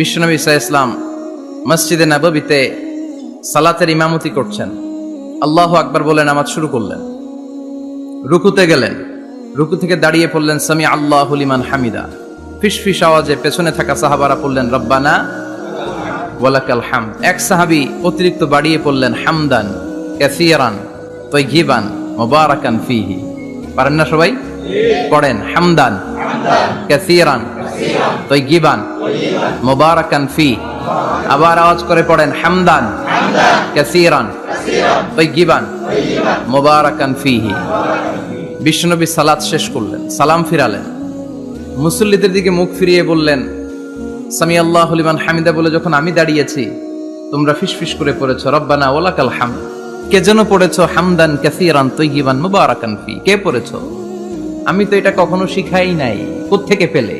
বিশ্বনবী সাল্লাল্লাহু আলাইহি ওয়াসাল্লাম মসজিদে নববীতে সালাতের ইমামতি করছেন। আল্লাহু আকবার বলে নামাজ শুরু করলেন, রুকুতে গেলেন, রুকু থেকে দাঁড়িয়ে পড়লেন সামি আল্লাহু লিমান হামিদা। ফিসফিস আওয়াজে পেছনে থাকা সাহাবারা পড়লেন রব্বানা ওয়ালাকাল হামদ। এক সাহাবী অতিরিক্ত বাড়িয়ে পড়লেন হামদান কাসীরান তাইয়িবান মুবারাকান ফীহি। পারেন না সবাই? পড়েন হামদান কাসীরান তাইয়িবান মুবারাকান ফী। আবার আওয়াজ করে পড়েন হামদান কাসীরান তাইয়িবান মুবারাকান ফীহি। বিশ্বনবী সালাত শেষ করলেন, সালাম ফিরালেন, মুসল্লিদের দিকে মুখ ফিরিয়ে বললেন সামি আল্লাহু লিমান হামিদা বলে যখন আমি দাঁড়িয়েছি তোমরা ফিসফিস করে পড়েছো রব্বানা ওয়ালাকাল হামদ। কে যেন পড়েছো হামদান কাসীরান তাইয়িবান মুবারাকান ফী? কে পড়েছো? আমি তো এটা কখনো শিখাই নাই, কোত্থেকে পেলে?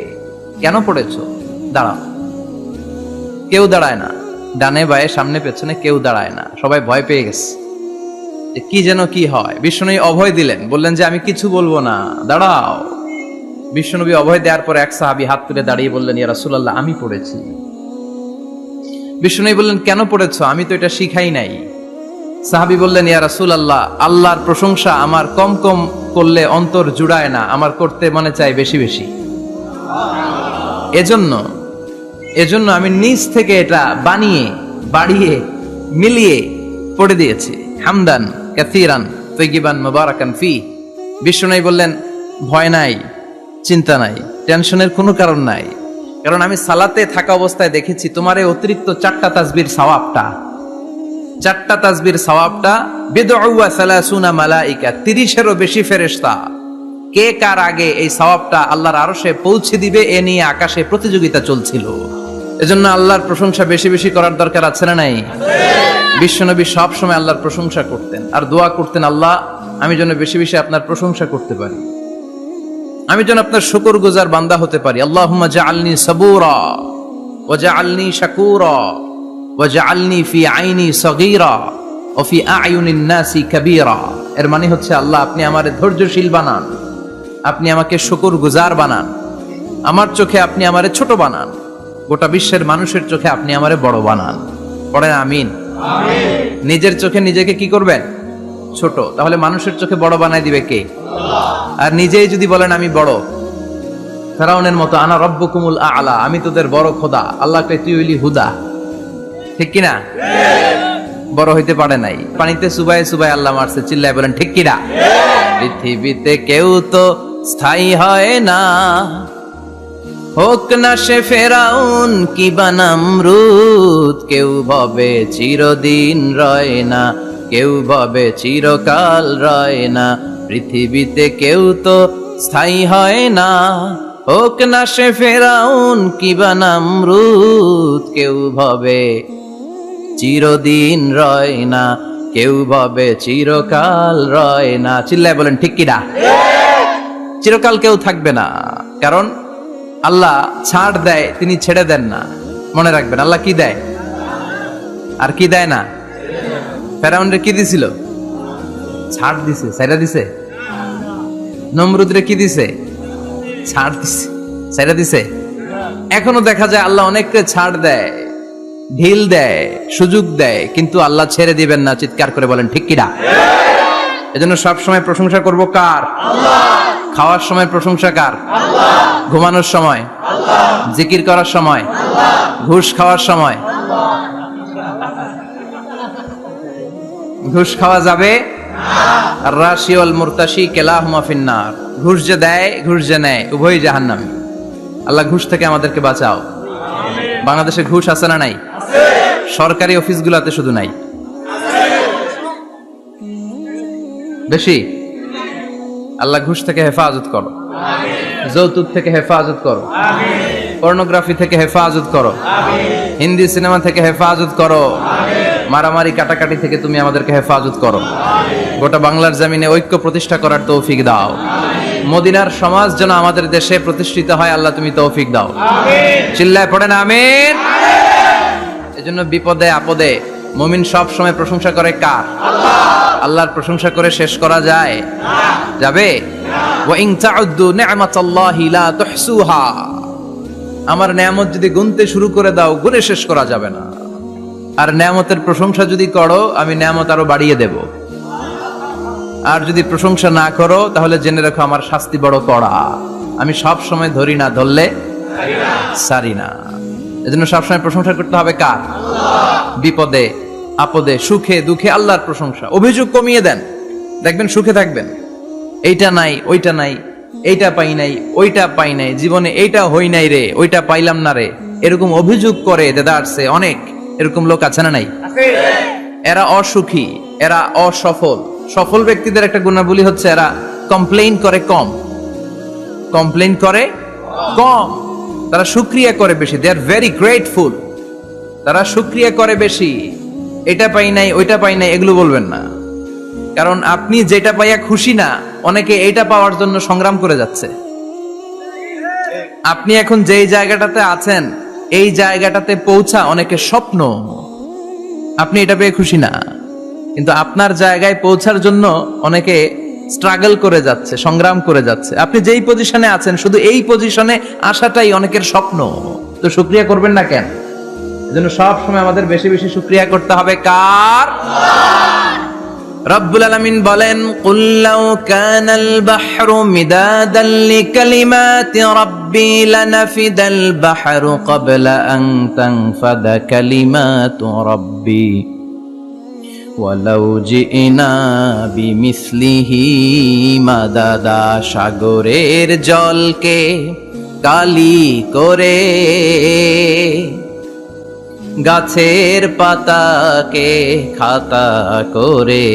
কেন পড়েছো? দাঁড়াও। কেউ দাঁড়ায় না, ডানে বায়ে সামনে পেছনে কেউ দাঁড়ায় না, সবাই ভয় পেয়ে গেছে যে কি যেন কি হয়। বিশ্বনবী অভয় দিলেন, বললেন যে আমি কিছু বলবো না, দাঁড়াও। বিশ্বনবী অভয় দেওয়ার পর এক সাহাবী হাত তুলে দাঁড়িয়ে বললেন ইয়া রাসূলুল্লাহ আমি পড়েছি। বিশ্বনবী বললেন কেন পড়েছো? আমি তো এটা শিখাই নাই। সাহাবী বললেন ইয়া রাসূলুল্লাহ আল্লাহর প্রশংসা আমার কম কম করলে অন্তর জুড়ায় না, আমার করতে মনে চায় বেশি বেশি। এজন্য আমি নিজ থেকে এটা বানিয়ে বাড়িয়ে মিলিয়ে পড়ে দিয়েছি হামদান কাসীরান তাইয়িবান মুবারাকান ফী। বিশ্বনবী বললেন ভয় নাই, চিন্তা নাই, টেনশনের কোনো কারণ নাই, কারণ আমি সালাতে থাকা অবস্থায় দেখেছি তোমার এই অতিরিক্ত চারটা তাসবির সওয়াবটা বিদউ ওয়া সালাসুনা মালাইকা, 30-এরও বেশি ফেরেশতা কে কার আগে এই সওয়াবটা আল্লাহর আরশে পৌঁছে দিবে এ নিয়ে আকাশে প্রতিযোগিতা চলছিল। এজন্য আল্লাহর প্রশংসা বেশি বেশি করার দরকার আছে না নাই? বিশ্বনবী সব সময় আল্লাহর প্রশংসা করতেন আর দোয়া করতেন আল্লাহ আমি যেন বেশি বেশি আপনার প্রশংসা করতে পারি, আমি যেন আপনার শুকরগুজার বান্দা হতে পারি। আল্লাহুম্মা জাআলনি সাবুরা ওয়া জাআলনি শাকুরা ওয়া জাআলনি ফি আইনি সগীরা ওয়া ফি আ'য়ুনিন নাসি কাবীরা। এর মানে হচ্ছে আল্লাহ আপনি আমারে ধৈর্যশীল বানান, আপনি আমাকে শুকরগুজার বানান, আমার চোখে আপনি আমারে ছোট বানান, গোটা বিশ্বের মানুষের চোখে আপনি আমারে বড় বানান। পড়েন আমিন। নিজের চোখে নিজেকে কি করবেন? ছোট। তাহলে মানুষের চোখে বড় বানায় দিবে কে? আর নিজেই যদি বলেন আমি বড়, ফেরাউনের মতো আনা রব্বুকুমুল আ'লা, আমি তোদের বড় খোদা, আল্লাহকে তুই হইলি হুদা, ঠিক কিনা? বড় হইতে পারে নাই, পানিতে সুবাই সুবাই আল্লাহ মারছে, চিল্লায় বলেন ঠিক কিনা? পৃথিবীতে কেউ তো স্থায়ী হয় না, হোক না সে ফেরাউন কি বা নমরুদ, কেউ ভাবে চিরদিন রয় না, কেউ ভাবে চিরকাল রয় না। পৃথিবীতে কেউ তো স্থায়ী হয় না, হোক না সে ফেরাউন কি বা নমরুদ, কেউ ভাবে চিরদিন রয় না, কেউ ভাবে চিরকাল রয় না। চিল্লায় বলেন ঠিক কিনা? চিরকাল কেউ থাকবে না, কারণ আল্লাহ ছাড় দেয়, তিনি ছেড়ে দেন না। মনে রাখবেন আল্লাহ কি দেয় আর কি দেয় না। ফেরাউনরে কি দিছিল? ছাড় দিছে, ছাইরা দিছে। নমরুদরে কি দিছে? ছাড় দিছে, ছাইরা দিছে। এখনো দেখা যায় আল্লাহ অনেককে ছাড় দেয়, ঢিল দেয়, সুযোগ দেয়, কিন্তু আল্লাহ ছেড়ে দিবেন না। চিৎকার করে বলেন ঠিক কিনা? এজন্য সব সময় প্রশংসা করব কার? আল্লাহ। খাওয়ার সময় প্রশংসা কার? আল্লাহ। ঘুমানোর সময় আল্লাহ, জিকির করার সময় আল্লাহ, ঘুষ খাওয়ার সময় আল্লাহ। ঘুষ খাওয়া যাবে না। আর রাশি ওয়াল মুরতাশি কিলাহুমা ফিন্নার, ঘুষ যে দেয় ঘুষ যে নেয় উভয়ই জাহান্নামী। আল্লাহ ঘুষ থেকে আমাদেরকে বাঁচাও। আমিন। বাংলাদেশে ঘুষ আছে না নাই? আছে। সরকারি অফিসগুলোতে শুধু নাই, আছে। বেশি। আল্লাহ ঘুষ থেকে হেফাজত করো, আমিন। যৌতুক থেকে হেফাজত করো, আমিন। পর্নোগ্রাফি থেকে হেফাজত করো, আমিন। হিন্দি সিনেমা থেকে হেফাজত করো, আমিন। মারামারি কাটাকাটি থেকে তুমি আমাদেরকে হেফাজত করো, আমিন। গোটা বাংলার জমিনে ঐক্য প্রতিষ্ঠা করার তৌফিক দাও, আমিন। মদিনার সমাজ যেন আমাদের দেশে প্রতিষ্ঠিত হয়, আল্লাহ তুমি তৌফিক দাও, আমিন। চিল্লায় পড়েন আমিন। এজন্য বিপদে আপদে মুমিন সব সময় প্রশংসা করে কার? আল্লাহ। আল্লাহর প্রশংসা করে শেষ করা যায়? যাবে? ওয়া ইন তাউদ্দু নি'মাতাল্লাহি লা তুহসুহা, আমার নেয়ামত যদি গুনতে শুরু করে দাও, গুনে শেষ করা যাবে না। আর নেয়ামতের প্রশংসা যদি করো, আমি নেয়ামত আরো বাড়িয়ে দেব। আর যদি প্রশংসা না করো, তাহলে জেনে রাখো আমার শাস্তি বড় কড়া। আমি সব সময় ধরি না, ধরলে সারি না। এজন্য সবসময় প্রশংসা করতে হবে কার? বিপদে আপদে সুখে দুঃখে আল্লাহর প্রশংসা। অভিযোগ কমিয়ে দেন, দেখবেন সুখে থাকবেন। এইটা নাই, ওইটা নাই, এইটা পাই নাই, ওইটা পাই নাই, জীবনে এইটা হই নাই রে, ওইটা পাইলাম না রে, এরকম অভিযোগ করে দেদারসে অনেক এরকম লোক আছে না নাই? এরা অসুখী, এরা অসফল। সফল ব্যক্তিদের একটা গুণাবলী হচ্ছে এরা কমপ্লেইন করে কম, কমপ্লেইন করে কম, তারা শুকরিয়া করে বেশি। দে আর ভেরি গ্রেটফুল। তারা শুকরিয়া করে বেশি। এটা পাই নাই, ওইটা পাই নাই, এগুলো বলবেন না। কারণ আপনি যেটা পাইয়া খুশি না, অনেকে এইটা পাওয়ার জন্য সংগ্রাম করে যাচ্ছে। আপনি এখন যেই জায়গাটাতে আছেন, এই জায়গাটাতে পৌঁছা অনেকের স্বপ্ন। আপনি এটা পেয়ে খুশি না, কিন্তু আপনার জায়গায় পৌঁছার জন্য অনেকে স্ট্রাগল করে যাচ্ছে, সংগ্রাম করে যাচ্ছে। আপনি যেই পজিশনে আছেন, শুধু এই পজিশনে আসাটাই অনেকের স্বপ্ন। তো শুকরিয়া করবেন না কেন? এজন্য সব সময় আমাদের বেশি বেশি শুকরিয়া করতে হবে কার? রব্বুল আলামিন বলেন, কুল লাউ কানাল বাহরু মিদাদান লিকালিমাতি রাব্বি লানাফিদাল বাহরু ক্বাবলা আন তানফাদা কালিমাতু রাব্বি ওয়ালাউ জিনা বিমিসলিহি মাদাদা। সাগরের জলকে কালি করে, গাছের পাতাকে খাতা করে,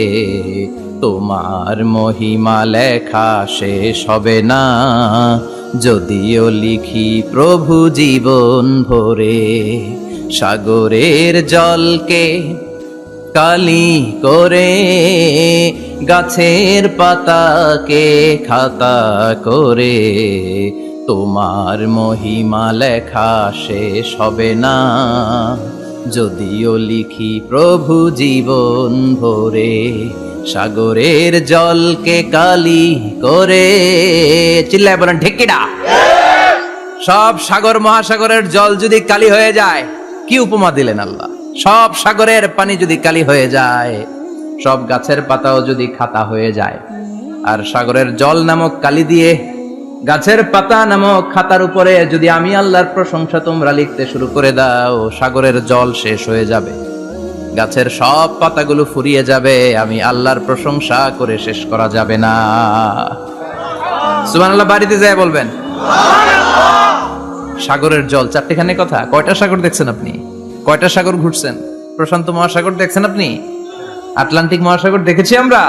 তোমার মহিমা লেখা শেষ হবে না, যদিও লিখি প্রভু জীবন ভরে। সাগরের জলকে কালি করে, গাছের পাতাকে খাতা করে, তোমার মহিমা লেখা শেষ হবে না, যদিও লিখি প্রভু জীবন ভরে। সাগরের জলকে কালি করে, চিল্লায় বলেন ঠিক কিনা? সব সাগর মহাসাগরের জল যদি কালি হয়ে যায়, কি উপমা দিলেন আল্লাহ! সব সাগরের পানি যদি কালি হয়ে যায়, সব গাছের পাতাও যদি খাতা হয়ে যায়, আর সাগরের জল নামক কালি দিয়ে গাছের পাতা নামক খাতার উপরে যদি আমি আল্লাহর প্রশংসা তোমরা লিখতে শুরু করে দাও, সাগরের জল শেষ হয়ে যাবে, গাছের সব পাতাগুলো ফুরিয়ে যাবে, আমি আল্লাহর প্রশংসা করে শেষ করা যাবে না। সুবহানাল্লাহ বাড়িতে যায় বলবেন সাগরের জল। চারটিখানে কথা। কয়টা সাগর দেখছেন আপনি? কয়টা সাগর ঘুরছেন? প্রশান্ত মহাসাগর দেখছেন আপনি? আটলান্টিক মহাসাগর দেখেছি আমরা?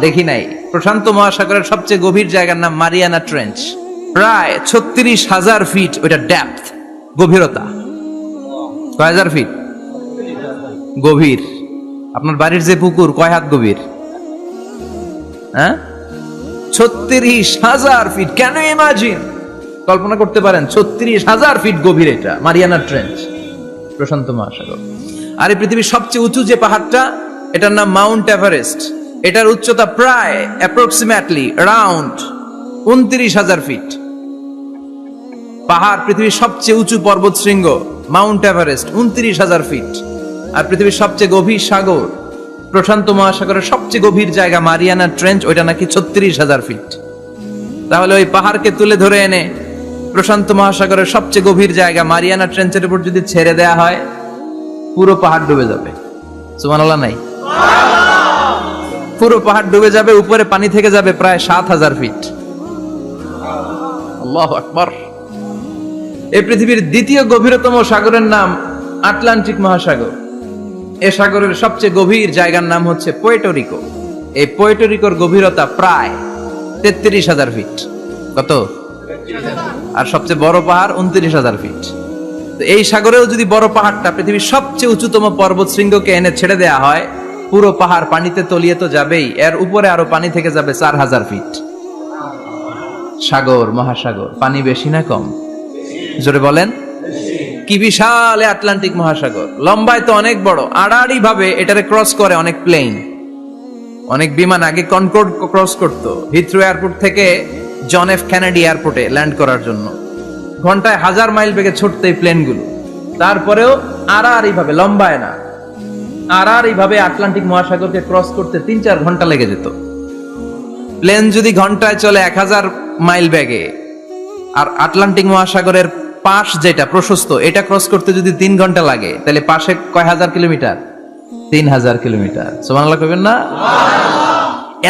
দেখি নাই। প্রশান্ত মহাসাগরের সবচেয়ে গভীর জায়গার নাম মারিয়ানা ট্রেঞ্চ। প্রায় 36,000 ফিট ওইটা ডেপথ, গভীরতা। কয় হাজার ফিট গভীর? আপনার বাড়ির যে পুকুর কয় হাত গভীর? হ্যাঁ, 36,000 ফিট। কেন ইমাজিন, কল্পনা করতে পারেন 36,000 ফিট গভীর এটা মারিয়ানা ট্রেঞ্চ, প্রশান্ত মহাসাগর। আর এই পৃথিবীর সবচেয়ে উঁচু যে পাহাড়টা, এটার নাম মাউন্ট এভারেস্ট। এটার উচ্চতা প্রায় অ্যাপ্রক্সিমেটলি অ্যারাউন্ড 29,000 ফিট। পাহাড়, পৃথিবীর সবচেয়ে উঁচু পর্বত শৃঙ্গ মাউন্ট এভারেস্ট 29,000 ফিট। আর পৃথিবীর সবচেয়ে গভীর সাগর, প্রশান্ত মহাসাগরের সবচেয়ে গভীর জায়গা মারিয়ানা ট্রেঞ্চ, ওইটা নাকি 36,000 ফিট। তাহলে ওই পাহাড়কে তুলে ধরে এনে প্রশান্ত মহাসাগরের সবচেয়ে গভীর জায়গা মারিয়ানা ট্রেঞ্চের উপর যদি ছেড়ে দেয়া হয়, পুরো পাহাড় ডুবে যাবে। সুবহানাল্লাহ নাই? পুরো পাহাড় ডুবে যাবে, উপরে পানি থেকে যাবে প্রায় 7,000 ফিট। আল্লাহু আকবার। এই পৃথিবীর দ্বিতীয় গভীরতম সাগরের নাম আটলান্টিক মহাসাগর। এ সাগরের সবচেয়ে গভীর জায়গার নাম হচ্ছে পুয়ের্টো-রিকো। এই পুয়ের্টো-রিকোর গভীরতা প্রায় 33,000 ফিট। কত? আর সবচেয়ে বড় পাহাড় 29,000 ফিট। তো এই সাগরেও যদি বড় পাহাড়টা, পৃথিবীর সবচেয়ে উঁচুতম পর্বত শৃঙ্গকে এনে ছেড়ে দেয়া হয়, পুরো পাহাড় পানিতে তলিয়ে তো যাবেই, এর উপরে আরো পানি থেকে যাবে 4,000 ফিট। সাগর, মহাসাগর, পানি বেশি না কম? জোরে বলেন। কি বিশাল আটলান্টিক মহাসাগর! লম্বায় তো অনেক বড়, আড়াআড়ি ভাবে এটারে ক্রস করে অনেক প্লেন, অনেক বিমান। আগে কনকর্ড ক্রস করতো হিথ্রো এয়ারপোর্ট থেকে জন এফ কেনেডি এয়ারপোর্টে ল্যান্ড করার জন্য। ঘন্টায় 1000 মাইল বেগে ছুটতে এই প্লেনগুলো, তারপরেও এইভাবে লম্বায় না, এইভাবে আটলান্টিক মহাসাগরকে ক্রস করতে 3-4 ঘন্টা লেগে যেত। প্লেন যদি ঘন্টায় চলে 1000 মাইল বেগে, আর আটলান্টিক মহাসাগরের পাশ যেটা প্রশস্ত, এটা ক্রস করতে যদি 3 ঘন্টা লাগে, তাহলে পাশে কয় হাজার কিলোমিটার? 3000 কিলোমিটার। সুবহানাল্লাহ কইবেন না?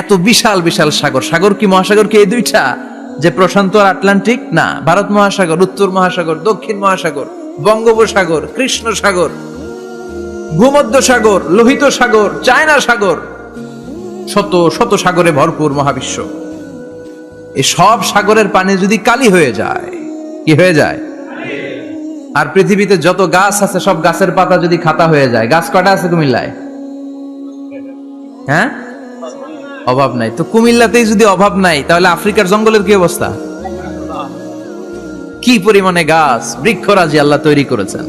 এত বিশাল বিশাল সাগর। সাগর কি, মহাসাগর কি এই দুইটা, যে প্রশান্ত আর আটলান্টিক? না, ভারত মহাসাগর, উত্তর মহাসাগর, দক্ষিণ মহাসাগর, বঙ্গোপসাগর, কৃষ্ণ সাগর, ভূমধ্য সাগর, লোহিত সাগর, চায়না সাগর, শত শত সাগরে ভরপুর মহাবিশ্ব। এই সব সাগরের পানি যদি কালি হয়ে যায়, কি হয়ে যায়? আর পৃথিবীতে যত গাছ আছে সব গাছের পাতা যদি খাতা হয়ে যায়, গাছ কটা আছে কুমিল্লায়? হ্যাঁ, অভাব নাই। তো কুমিল্লাতেই যদি অভাব নাই, তাহলে আফ্রিকার জঙ্গলের কি অবস্থা? কি পরিমাণে গাছ, বৃক্ষরাজি আল্লাহ তৈরি করেছেন।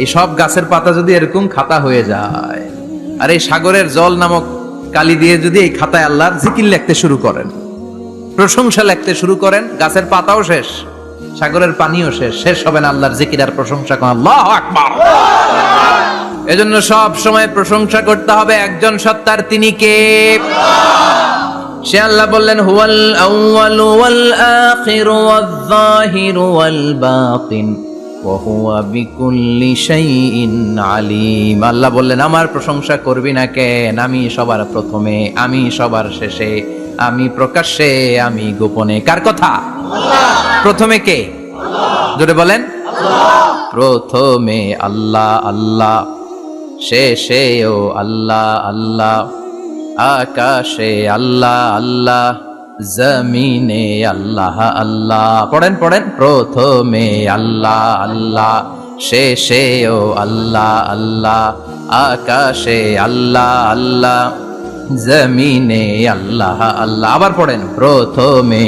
এই সব গাছের পাতা যদি এরকম খাতা হয়ে যায়, আর এই সাগরের জল নামক কালি দিয়ে যদি এই খাতায় আল্লাহর জিকির লিখতে শুরু করেন, প্রশংসা লিখতে শুরু করেন, গাছের পাতাও শেষ, সাগরের পানিও শেষ, শেষ হবে না আল্লাহর জিকির আর প্রশংসা করেন। আল্লাহু আকবার। এজন্য সব সময় প্রশংসা করতে হবে একজন সত্তার, তিনি কে? সে আল্লাহ বললেন, হুয়াল আউয়ালু ওয়াল আখিরু ওয়াল যাহিরু ওয়াল বাতিন ওয়া হুয়া বিকুল্লি শাইইন আলিম। আল্লাহ বললেন, আমার প্রশংসা করবি না কেন? আমি সবার প্রথমে, আমি সবার শেষে, আমি প্রকাশ্যে, আমি গোপনে। কার কথা? প্রথমে কে? জোরে বলেন। প্রথমে আল্লাহ আল্লাহ, শেষেও আল্লাহ আল্লাহ, আকাশে আল্লাহ আল্লাহ, জমিনে আল্লাহ আল্লাহ। পড়েন পড়েন। প্রথমে আল্লাহ আল্লাহ, শেষেও আল্লাহ আল্লাহ, আকাশে আল্লাহ আল্লাহ, জমিনে আল্লাহ আল্লাহ। আবার পড়েন। প্রথমে,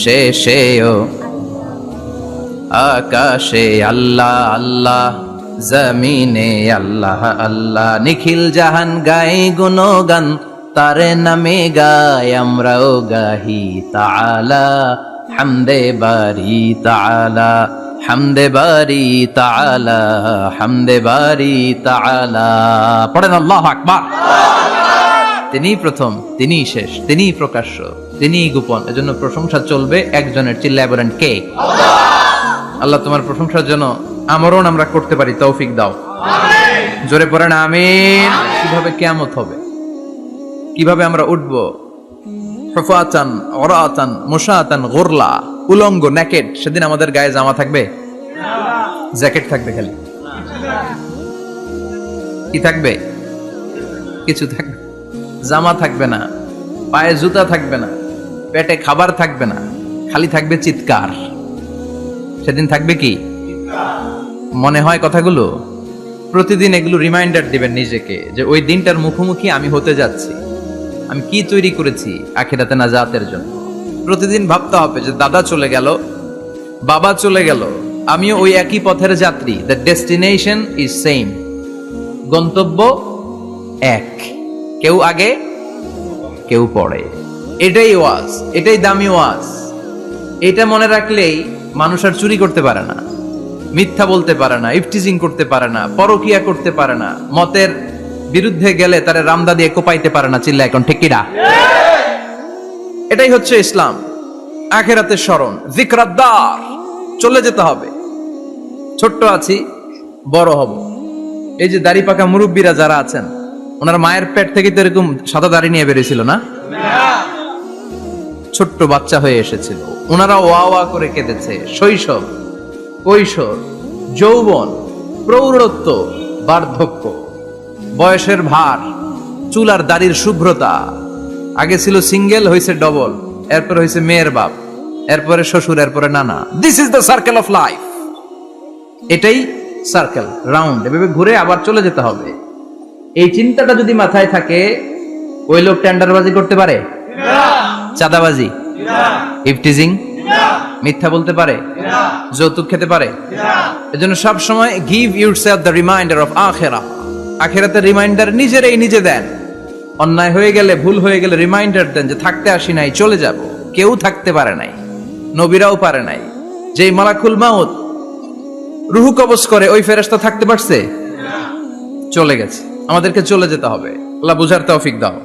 শেষেও, আকাশে আল্লাহ আল্লাহ, জমিনে আল্লাহ আল্লাহ। নিখিল জাহান গায় গুণগান, তারে নামে গায় আমরাও গাহি। তাআলা হামদে বারি তাআলা, হামদে বারি তাআলা, হামদে বারি তাআলা। পড়েন আল্লাহু আকবার। তিনি প্রথম, তিনি শেষ, তিনি প্রকাশ্য, তিনি গোপন। এজন্য প্রশংসা চলবে একজনের। চিল্লায় বলেন কে? আল্লাহ তোমার প্রশংসার জন্য আমরণ আমরা করতে পারি, তৌফিক দাও। জোরে পড়েন আমিন। কিভাবে কিয়ামত হবে, কিভাবে আমরা উঠবো? হুফাতান উরাতান মুশাতান গুরলা, উলঙ্গ, নেকেড। সেদিন আমাদের গায়ে জামা থাকবে? জ্যাকেট থাকবে খালি। কি থাকবে? কিছু থাকবে, জামা থাকবে না, পায়ে জুতা থাকবে না, পেটে খাবার থাকবে না, খালি থাকবে চিৎকার। সেদিন থাকবে কি? মনে হয় কথাগুলো প্রতিদিন এগুলো রিমাইন্ডার দিবেন নিজেকে, যে ওই দিনটার মুখোমুখি আমি হতে যাচ্ছি, আমি কি তৈরি করেছি আখিরাতে নাজাতের জন্য। প্রতিদিন ভাবতে হবে যে দাদা চলে গেল, বাবা চলে গেল, আমিও ওই একই পথের যাত্রী। দ্য ডেস্টিনেশন ইজ সেম, গন্তব্য এক, কেউ আগে কেউ পরে। এটাই ওয়াজ, এটাই দামি ওয়াজ। এটা মনে রাখলেই মানুষ আর চুরি করতে পারে না, মিথ্যা বলতে পারে না, ইফটিজিং করতে পারে না, পরকিয়া করতে পারে না, মতের বিরুদ্ধে গেলে তারে রামদা দিয়ে কোপাইতে পারে না। চিল্লা এখন ঠিক কিনা? এটাই হচ্ছে ইসলাম। আখিরাতের স্মরণ, যিকরাদ্দার। চলে যেতে হবে। ছোট্ট আছি, বড় হব। এই যে দাড়ি পাকা মুরব্বীরা যারা আছেন, ওনার মায়ের পেট থেকে তো এরকম সাদা দাড়ি নিয়ে বেরিয়েছিল না? ছোট্ট বাচ্চা হয়ে এসেছিল, ওনারা ওয়া ওয়া করে কেঁদেছে। শৈশব, কৈশোর, যৌবন, প্রৌঢ়ত্ব, বার্ধক্য, বয়সের ভার, চুল আর দাড়ির শুভ্রতা। আগে ছিল সিঙ্গেল, হয়েছে ডবল, এরপর হয়েছে মেয়ের বাপ, এরপরে শ্বশুর, এরপরে নানা। This is the circle of life. এটাই সার্কেল, রাউন্ড, এভাবে ঘুরে আবার চলে যেতে হবে। এই চিন্তাটা যদি মাথায় থাকে, ওই লোক টেন্ডারবাজি করতে পারে? চাঁদাবাজি, ইফটিজিং, মিথ্যা বলতে পারে? যৌতুক খেতে পারে? এজন্য সব সময় give yourself the reminder of আখিরাহ। আখিরাতের রিমাইন্ডার নিজেরাই নিজে দেন। অন্যায় হয়ে গেলে, ভুল হয়ে গেলে রিমাইন্ডার দেন যে থাকতে আসি নাই, চলে যাব। কেউ থাকতে পারে নাই, নবীরাও পারে নাই, যে মালাকুল মাউত রুহু কবজ করে ওই ফেরেশতা থাকতে পারছে? চলে গেছে। আমাদেরকে চলে যেতে হবে। আল্লাহ বুঝার তৌফিক দাও।